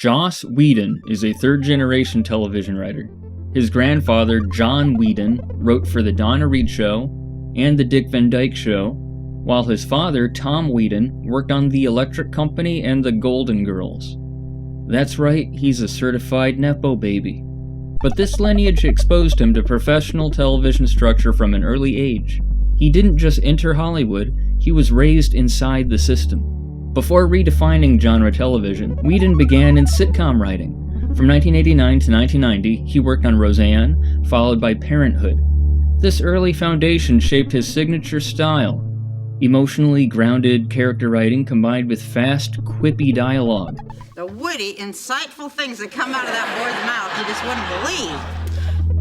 Joss Whedon is a third-generation television writer. His grandfather, John Whedon, wrote for The Donna Reed Show and The Dick Van Dyke Show, while his father, Tom Whedon, worked on The Electric Company and The Golden Girls. That's right, he's a certified Nepo baby. But this lineage exposed him to professional television structure from an early age. He didn't just enter Hollywood, he was raised inside the system. Before redefining genre television, Whedon began in sitcom writing. From 1989 to 1990, he worked on Roseanne, followed by Parenthood. This early foundation shaped his signature style. Emotionally grounded character writing combined with fast, quippy dialogue. The witty, insightful things that come out of that boy's mouth you just wouldn't believe.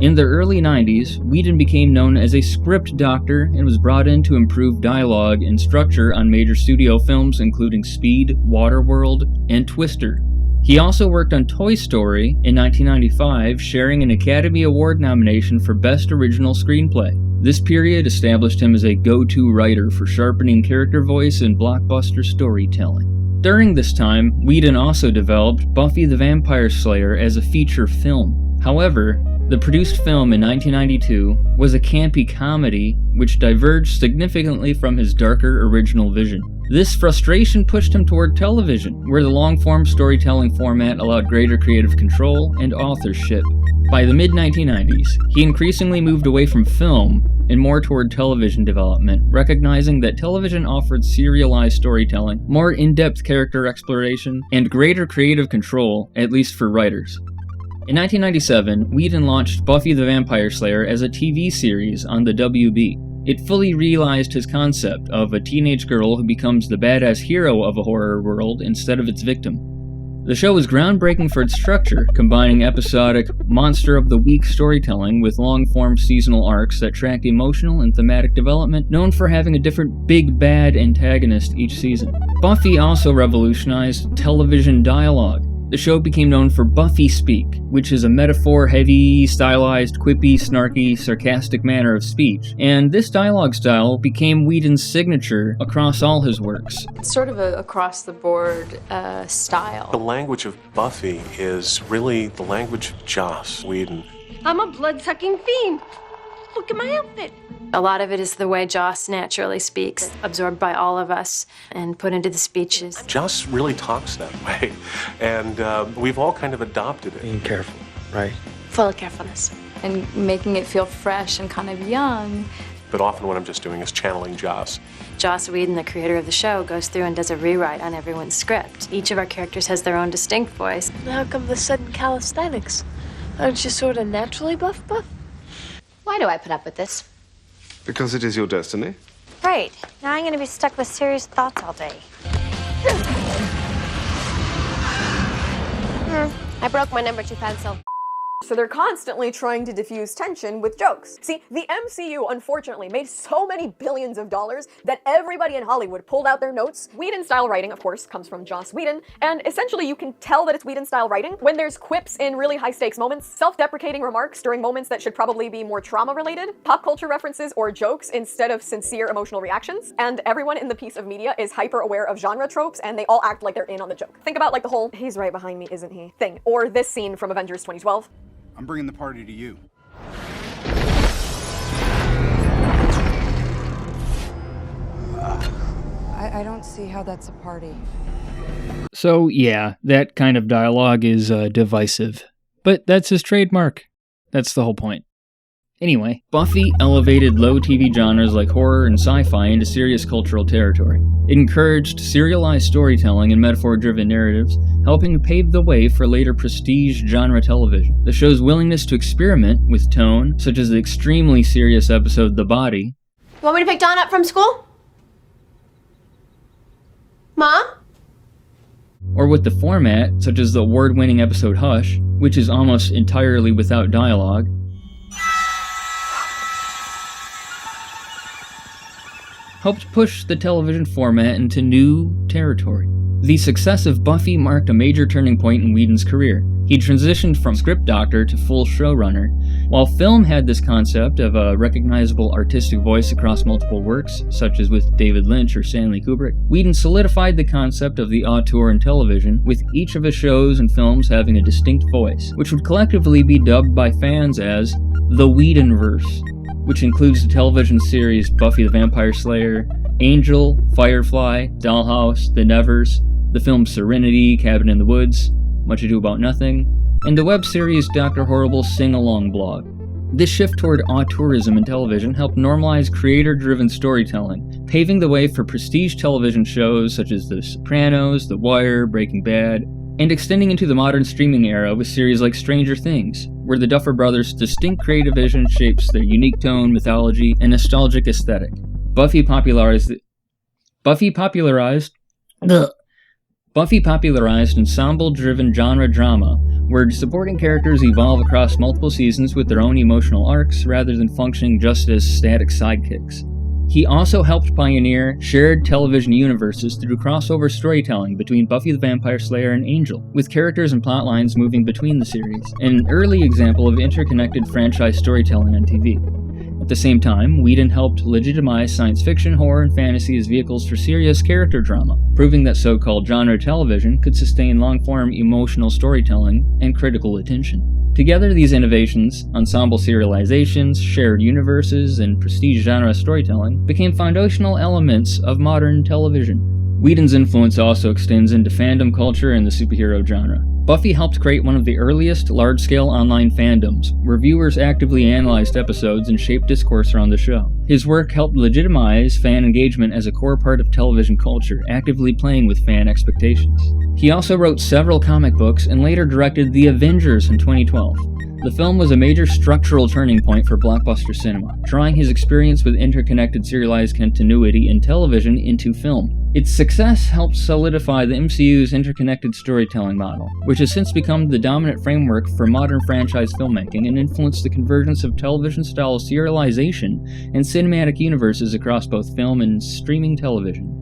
In the early 90s, Whedon became known as a script doctor and was brought in to improve dialogue and structure on major studio films including Speed, Waterworld, and Twister. He also worked on Toy Story in 1995, sharing an Academy Award nomination for Best Original Screenplay. This period established him as a go-to writer for sharpening character voice and blockbuster storytelling. During this time, Whedon also developed Buffy the Vampire Slayer as a feature film. However, the produced film in 1992 was a campy comedy which diverged significantly from his darker original vision. This frustration pushed him toward television, where the long-form storytelling format allowed greater creative control and authorship. By the mid-1990s, he increasingly moved away from film and more toward television development, recognizing that television offered serialized storytelling, more in-depth character exploration, and greater creative control, at least for writers. In 1997, Whedon launched Buffy the Vampire Slayer as a TV series on the WB. It fully realized his concept of a teenage girl who becomes the badass hero of a horror world instead of its victim. The show was groundbreaking for its structure, combining episodic, monster-of-the-week storytelling with long-form seasonal arcs that tracked emotional and thematic development, known for having a different big bad antagonist each season. Buffy also revolutionized television dialogue. The show became known for Buffy speak, which is a metaphor-heavy, stylized, quippy, snarky, sarcastic manner of speech, and this dialogue style became Whedon's signature across all his works. It's sort of a across-the-board style. The language of Buffy is really the language of Joss Whedon. I'm a blood-sucking fiend. Look at my outfit. A lot of it is the way Joss naturally speaks, absorbed by all of us and put into the speeches. Joss really talks that way, and we've all kind of adopted it. Being careful, right? Full of carefulness. And making it feel fresh and kind of young. But often what I'm just doing is channeling Joss. Joss Whedon, the creator of the show, goes through and does a rewrite on everyone's script. Each of our characters has their own distinct voice. How come the sudden calisthenics? Aren't you sort of naturally buff? Why do I put up with this? Because it is your destiny. Right. Now I'm going to be stuck with serious thoughts all day. I broke my number 2 pencil. So they're constantly trying to diffuse tension with jokes. See, the MCU unfortunately made so many billions of dollars that everybody in Hollywood pulled out their notes. Whedon-style writing, of course, comes from Joss Whedon, and essentially you can tell that it's Whedon-style writing when there's quips in really high-stakes moments, self-deprecating remarks during moments that should probably be more trauma-related, pop culture references or jokes instead of sincere emotional reactions, and everyone in the piece of media is hyper-aware of genre tropes and they all act like they're in on the joke. Think about like the whole, "he's right behind me, isn't he?" thing, or this scene from Avengers 2012. I'm bringing the party to you. I don't see how that's a party. So yeah, that kind of dialogue is divisive. But that's his trademark. That's the whole point. Anyway, Buffy elevated low TV genres like horror and sci-fi into serious cultural territory. It encouraged serialized storytelling and metaphor-driven narratives, helping to pave the way for later prestige genre television. The show's willingness to experiment with tone, such as the extremely serious episode The Body. You want me to pick Dawn up from school? Mom? Or with the format, such as the award-winning episode Hush, which is almost entirely without dialogue, helped push the television format into new territory. The success of Buffy marked a major turning point in Whedon's career. He transitioned from script doctor to full showrunner. While film had this concept of a recognizable artistic voice across multiple works, such as with David Lynch or Stanley Kubrick, Whedon solidified the concept of the auteur in television, with each of his shows and films having a distinct voice, which would collectively be dubbed by fans as the Whedonverse, which includes the television series Buffy the Vampire Slayer, Angel, Firefly, Dollhouse, The Nevers, the film Serenity, Cabin in the Woods, Much Ado About Nothing, and the web series Dr. Horrible's Sing-Along blog. This shift toward auteurism in television helped normalize creator-driven storytelling, paving the way for prestige television shows such as The Sopranos, The Wire, Breaking Bad, and extending into the modern streaming era with series like Stranger Things, where the Duffer Brothers' distinct creative vision shapes their unique tone, mythology, and nostalgic aesthetic. Buffy popularized ensemble-driven genre drama, where supporting characters evolve across multiple seasons with their own emotional arcs rather than functioning just as static sidekicks. He also helped pioneer shared television universes through crossover storytelling between Buffy the Vampire Slayer and Angel, with characters and plot lines moving between the series, and an early example of interconnected franchise storytelling on TV. At the same time, Whedon helped legitimize science fiction, horror, and fantasy as vehicles for serious character drama, proving that so-called genre television could sustain long-form emotional storytelling and critical attention. Together, these innovations, ensemble serializations, shared universes, and prestige genre storytelling, became foundational elements of modern television. Whedon's influence also extends into fandom culture and the superhero genre. Buffy helped create one of the earliest large-scale online fandoms, where viewers actively analyzed episodes and shaped discourse around the show. His work helped legitimize fan engagement as a core part of television culture, actively playing with fan expectations. He also wrote several comic books and later directed The Avengers in 2012. The film was a major structural turning point for blockbuster cinema, drawing his experience with interconnected serialized continuity in television into film. Its success helped solidify the MCU's interconnected storytelling model, which has since become the dominant framework for modern franchise filmmaking and influenced the convergence of television-style serialization and cinematic universes across both film and streaming television.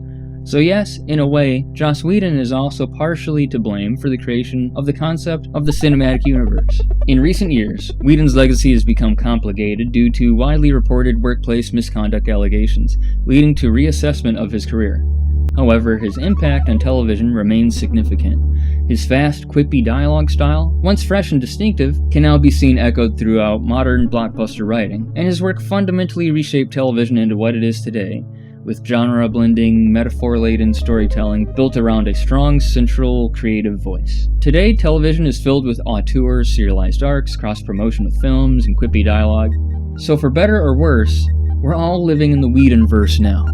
So yes, in a way, Joss Whedon is also partially to blame for the creation of the concept of the cinematic universe. In recent years, Whedon's legacy has become complicated due to widely reported workplace misconduct allegations, leading to reassessment of his career. However, his impact on television remains significant. His fast, quippy dialogue style, once fresh and distinctive, can now be seen echoed throughout modern blockbuster writing, and his work fundamentally reshaped television into what it is today, with genre-blending, metaphor-laden storytelling built around a strong, central, creative voice. Today, television is filled with auteurs, serialized arcs, cross-promotion with films, and quippy dialogue. So for better or worse, we're all living in the Whedonverse now.